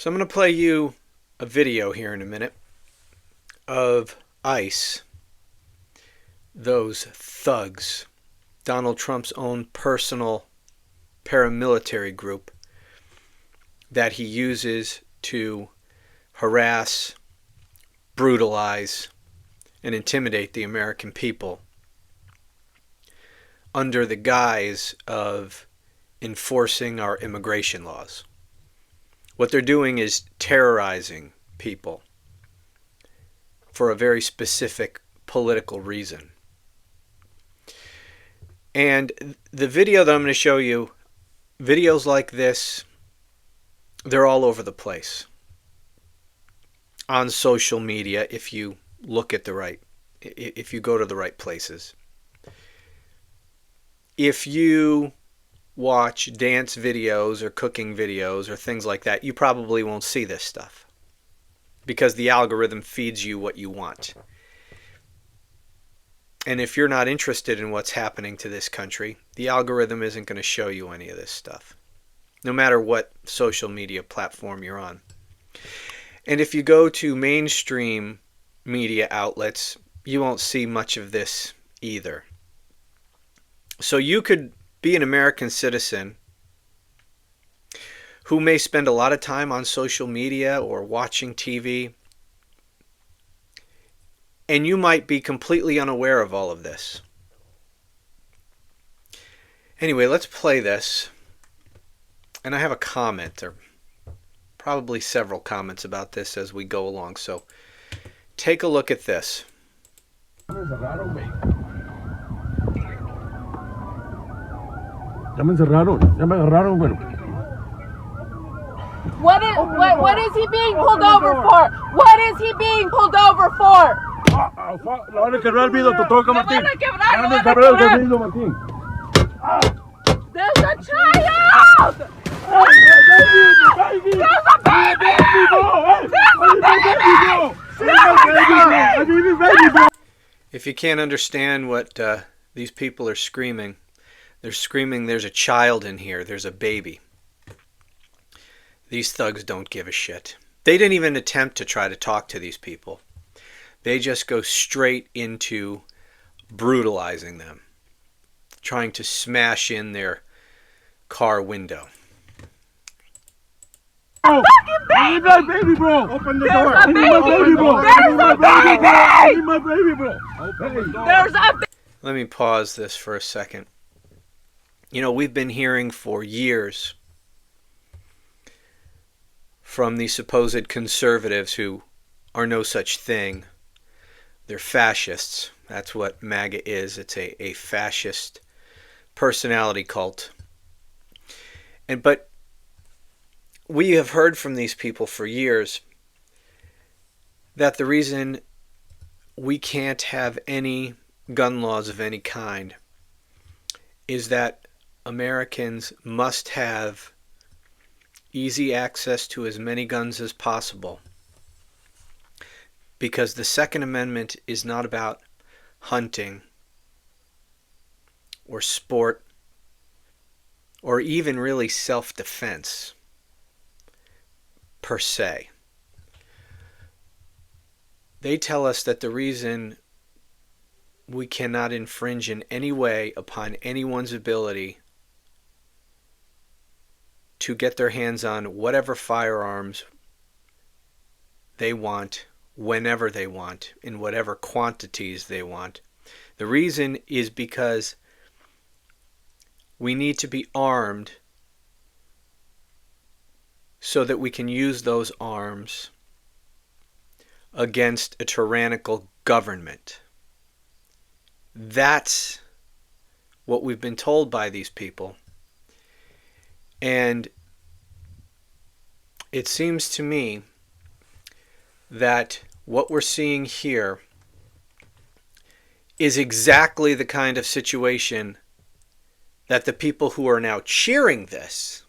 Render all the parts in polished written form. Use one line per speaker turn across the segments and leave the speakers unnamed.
So I'm going to play you a video here in a minute of ICE, those thugs, Donald Trump's own personal paramilitary group that he uses to harass, brutalize, and intimidate the American people under the guise of enforcing our immigration laws. What they're doing is terrorizing people for a very specific political reason. And the video that I'm going to show you, videos like this, they're all over the place on social media if you look at if you go to the right places. If you watch dance videos or cooking videos or things like that, you probably won't see this stuff because the algorithm feeds you what you want. And if you're not interested in what's happening to this country, the algorithm isn't going to show you any of this stuff, no matter what social media platform you're on. And if you go to mainstream media outlets, you won't see much of this either. So you could be an American citizen who may spend a lot of time on social media or watching TV, and you might be completely unaware of all of this. Anyway, let's play this. And I have a comment, or probably several comments about this as we go along. So take a look at this.
Ya me encerraron, ya me agarraron, bueno.
What is he being pulled over for? What is he being pulled over for?
Le van a quebrar el vidrio, te toca, Martín.
Le van a quebrar
el vidrio, Martín.
There's a child!
There's a baby!
If you can't understand what these people are screaming, they're screaming, there's a child in here, there's a baby. These thugs don't give a shit. They didn't even attempt to try to talk to these people. They just go straight into brutalizing them, trying to smash in their car window.
Oh, I need my baby, bro. Open the door.
I need my baby, bro.
I need my baby, bro. Open the door.
There's a baby!
Let me pause this for a second. You know, we've been hearing for years from the supposed conservatives who are no such thing. They're fascists. That's what MAGA is. It's a fascist personality cult. But we have heard from these people for years that the reason we can't have any gun laws of any kind is that Americans must have easy access to as many guns as possible, because the Second Amendment is not about hunting or sport or even really self-defense per se. They tell us that the reason we cannot infringe in any way upon anyone's ability to get their hands on whatever firearms they want, whenever they want, in whatever quantities they want. The reason is because we need to be armed so that we can use those arms against a tyrannical government. That's what we've been told by these people. And it seems to me that what we're seeing here is exactly the kind of situation that the people who are now cheering this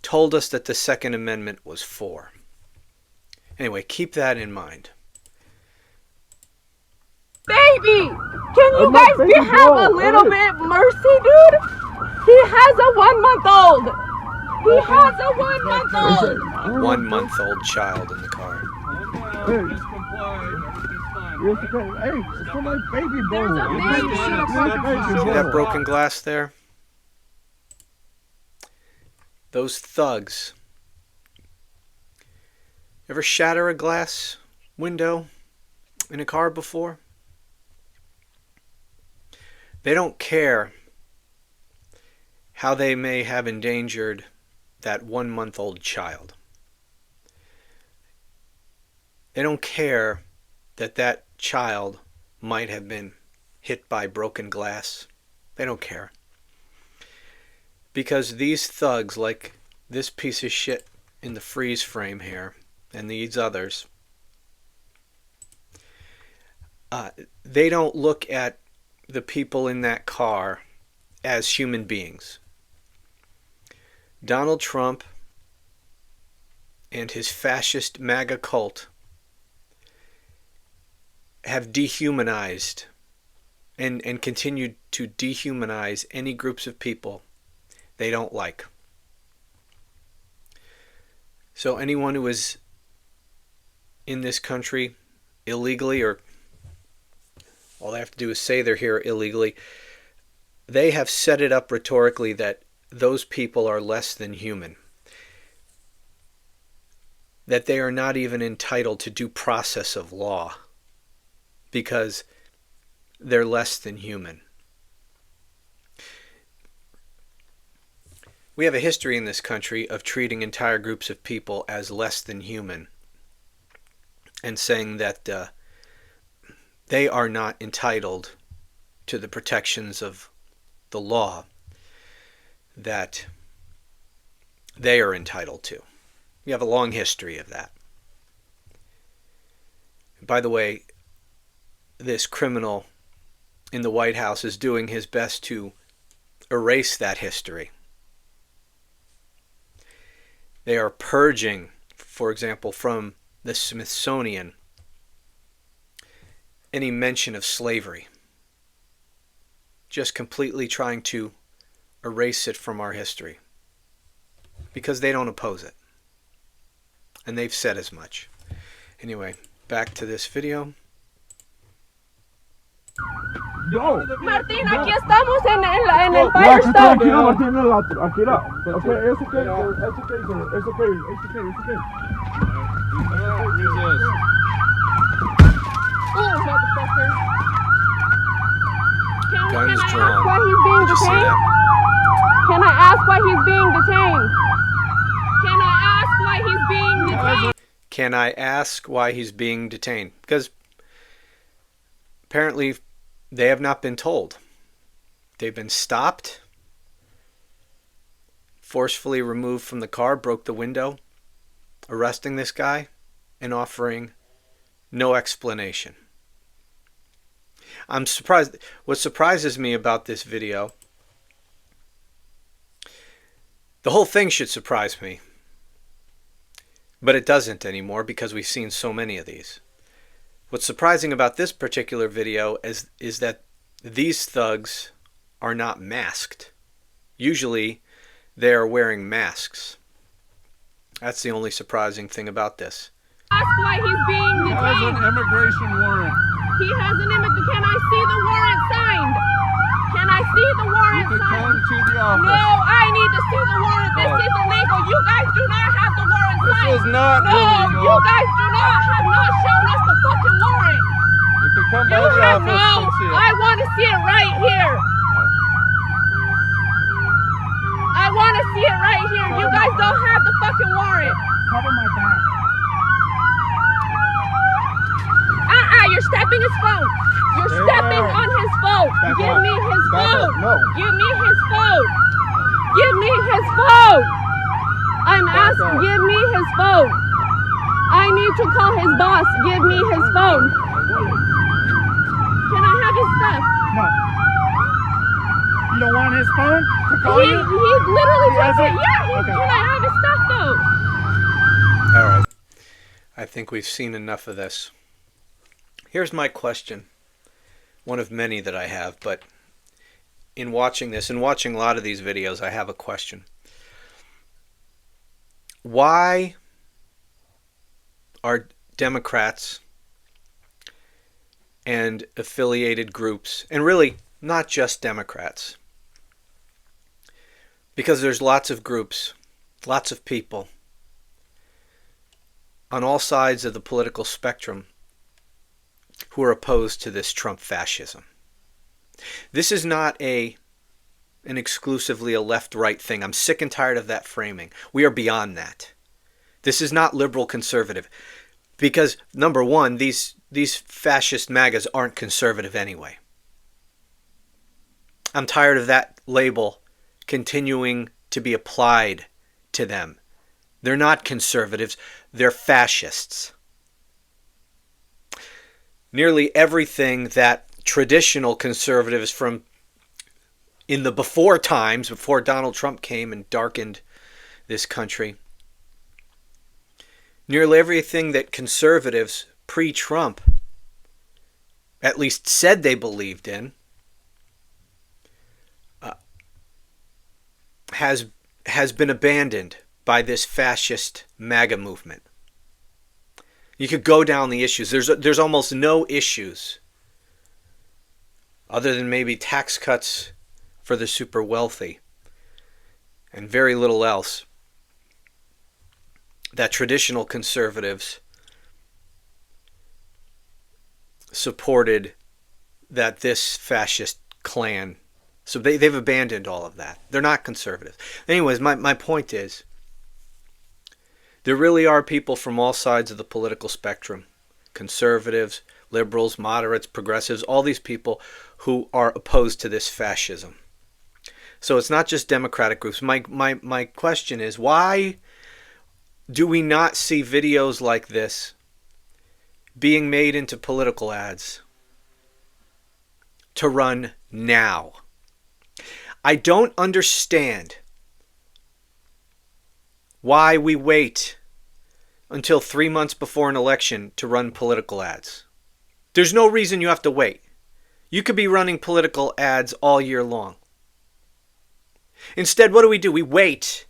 told us that the Second Amendment was for. Anyway, keep that in mind.
Baby! Can you have a little bit mercy, dude? He has a 1-month-old. He has a 1-month-old.
1-month-old child in the car.
Hey. Yes, okay. Hey, it's for my baby boy.
There's a baby.
See that broken glass there? Those thugs. Ever shatter a glass window in a car before? They don't care how they may have endangered that 1-month-old child. They don't care that that child might have been hit by broken glass. They don't care. Because these thugs, like this piece of shit in the freeze frame here, and these others, they don't look at the people in that car as human beings. Donald Trump and his fascist MAGA cult have dehumanized and continued to dehumanize any groups of people they don't like. So anyone who is in this country illegally, or all they have to do is say they're here illegally, they have set it up rhetorically that those people are less than human. That they are not even entitled to due process of law because they're less than human. We have a history in this country of treating entire groups of people as less than human and saying that they are not entitled to the protections of the law that they are entitled to. We have a long history of that. By the way, this criminal in the White House is doing his best to erase that history. They are purging, for example, from the Smithsonian any mention of slavery. Just completely trying to erase it from our history. Because they don't oppose it. And they've said as much. Anyway, back to this video.
Yo.
Martín, aquí estamos en el
No,
fire
aquí
stop.
tranquila, Martín, en el otro. Aquí la. Okay, it's okay, it's okay, sir. It's okay, it's okay, it's okay.
Oh, motherfucker.
Guns
Can I
drawn.
ask why he's being
Did you see
detained?
that?
Can I ask why he's being detained? Can I ask why he's being detained?
Can I ask why he's being detained? Because apparently they have not been told. They've been stopped, forcefully removed from the car, broke the window, arresting this guy, and offering no explanation. I'm surprised. What surprises me about this video, the whole thing should surprise me, but it doesn't anymore because we've seen so many of these. What's surprising about this particular video is that these thugs are not masked. Usually they are wearing masks. That's the only surprising thing about this.
Ask why he's being
He has an
detained.
immigration warrant.
He has an image. Can I see the warrant signed? Can I see the
You
warrant
can come
signed?
to the office.
No, I need to see the warrant. This is illegal. You guys do not have the warrant
This
signed.
is not
No,
illegal.
you guys have not shown us the fucking warrant.
You can come
You
by the
have
office
no.
and see it.
I want to see it right here. I want to see it right here. You guys don't have the fucking warrant.
Cover my back.
You're stepping his phone. You're
Stay
stepping
there.
on his phone.
Back
Give
up.
me his
Back
phone.
up. No.
Give me his phone. Give me his phone. I'm
Back
asking.
up.
Give me his phone. I need to call his boss. Give me his phone. Can I have his stuff?
No. You don't want his phone to call
He
you?
literally
He has
took it.
it?
Yeah.
Okay.
Can I have his stuff though?
All right. I think we've seen enough of this. Here's my question. One of many that I have, but in watching this and watching a lot of these videos, I have a question. why are Democrats and affiliated groups, and really not just Democrats, because there's lots of groups, lots of people on all sides of the political spectrum who are opposed to this Trump fascism. This is not an exclusively a left-right thing. I'm sick and tired of that framing. We are beyond that. This is not liberal conservative. Because, number one, these fascist MAGAs aren't conservative anyway. I'm tired of that label continuing to be applied to them. They're not conservatives. They're fascists. Nearly everything that traditional conservatives from in the before times, before Donald Trump came and darkened this country, nearly everything that conservatives pre-Trump at least said they believed in has been abandoned by this fascist MAGA movement. You could go down the issues. There's almost no issues other than maybe tax cuts for the super wealthy and very little else that traditional conservatives supported, that this fascist clan. So they've abandoned all of that. They're not conservative. Anyways, my point is, there really are people from all sides of the political spectrum, conservatives, liberals, moderates, progressives, all these people who are opposed to this fascism. So it's not just Democratic groups. My question is, why do we not see videos like this being made into political ads to run now? I don't understand why we wait until 3 months before an election to run political ads. There's no reason you have to wait. You could be running political ads all year long. Instead, what do? We wait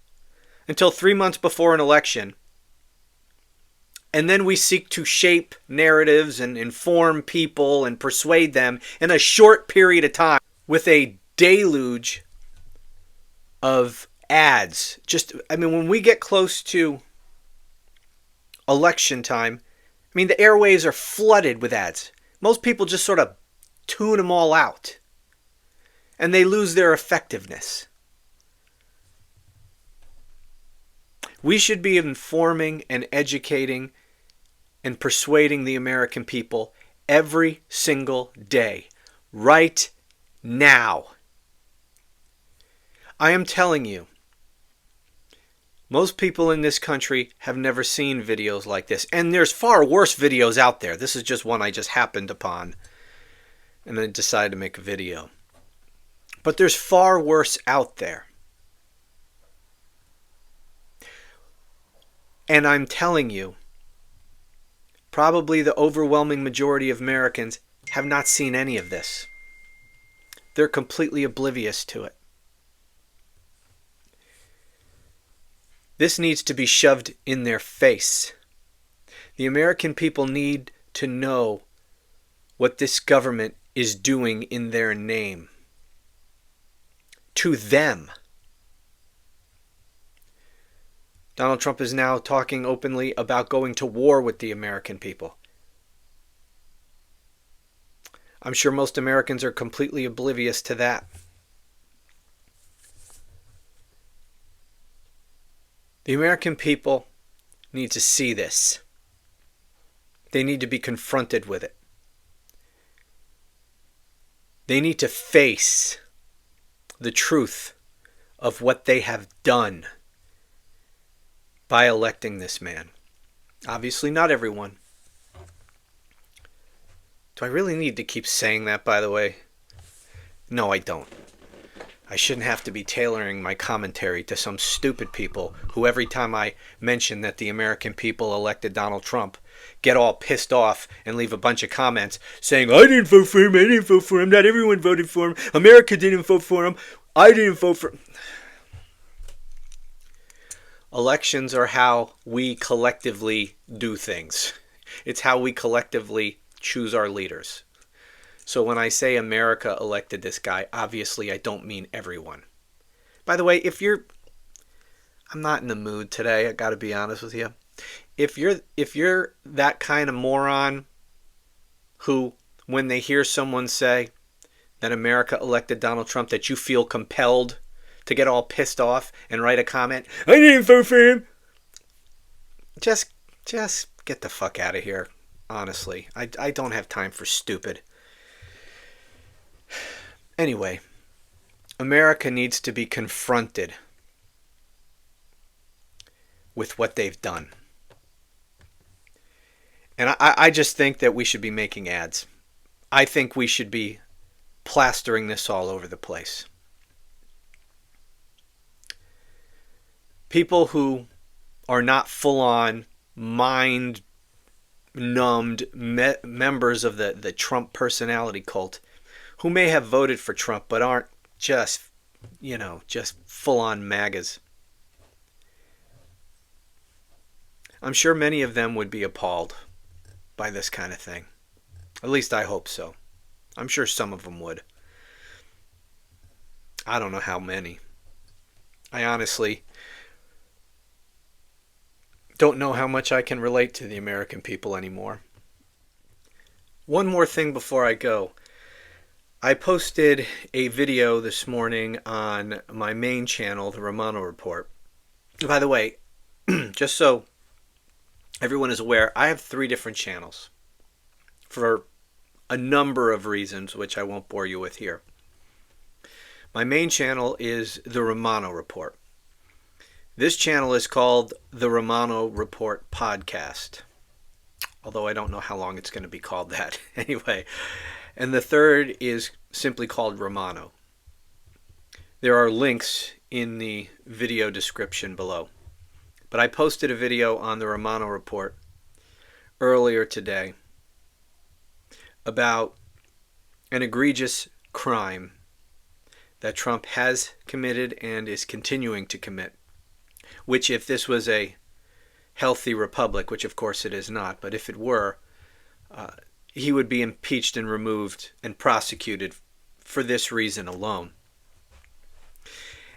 until 3 months before an election, and then we seek to shape narratives and inform people and persuade them in a short period of time with a deluge of ads. When we get close to election time, the airwaves are flooded with ads. Most people just sort of tune them all out, and they lose their effectiveness. We should be informing and educating and persuading the American people every single day, right now. I am telling you, most people in this country have never seen videos like this. And there's far worse videos out there. This is just one I just happened upon and then decided to make a video. But there's far worse out there. And I'm telling you, probably the overwhelming majority of Americans have not seen any of this. They're completely oblivious to it. This needs to be shoved in their face. The American people need to know what this government is doing in their name. To them. Donald Trump is now talking openly about going to war with the American people. I'm sure most Americans are completely oblivious to that. The American people need to see this. They need to be confronted with it. They need to face the truth of what they have done by electing this man. Obviously not everyone. Do I really need to keep saying that, by the way? No, I don't. I shouldn't have to be tailoring my commentary to some stupid people who every time I mention that the American people elected Donald Trump get all pissed off and leave a bunch of comments saying, I didn't vote for him, I didn't vote for him, not everyone voted for him, America didn't vote for him, I didn't vote for him. Elections are how we collectively do things. It's how we collectively choose our leaders. So when I say America elected this guy, obviously I don't mean everyone. By the way, I'm not in the mood today, I gotta be honest with you. If you're that kind of moron who, when they hear someone say that America elected Donald Trump, that you feel compelled to get all pissed off and write a comment, I didn't vote for him. Just get the fuck out of here. Honestly, I don't have time for stupid. Anyway, America needs to be confronted with what they've done. And I just think that we should be making ads. I think we should be plastering this all over the place. People who are not full-on mind-numbed members of the Trump personality cult, who may have voted for Trump but aren't just full-on MAGAs. I'm sure many of them would be appalled by this kind of thing. At least I hope so. I'm sure some of them would. I don't know how many. I honestly don't know how much I can relate to the American people anymore. One more thing before I go. I posted a video this morning on my main channel, The Romano Report. By the way, just so everyone is aware, I have 3 different channels for a number of reasons, which I won't bore you with here. My main channel is The Romano Report. This channel is called The Romano Report Podcast, although I don't know how long it's going to be called that. Anyway, and the third is simply called Romano. There are links in the video description below. But I posted a video on the Romano Report earlier today about an egregious crime that Trump has committed and is continuing to commit, which, if this was a healthy republic, which of course it is not, but if it were, he would be impeached and removed and prosecuted for this reason alone.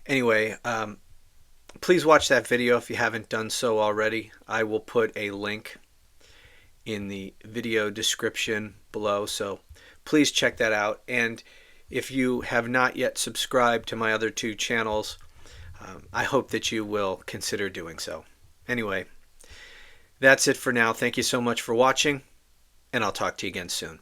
Anyway, please watch that video if you haven't done so already. I will put a link in the video description below, so please check that out. And if you have not yet subscribed to my other 2 channels, I hope that you will consider doing so. Anyway, that's it for now. Thank you so much for watching, and I'll talk to you again soon.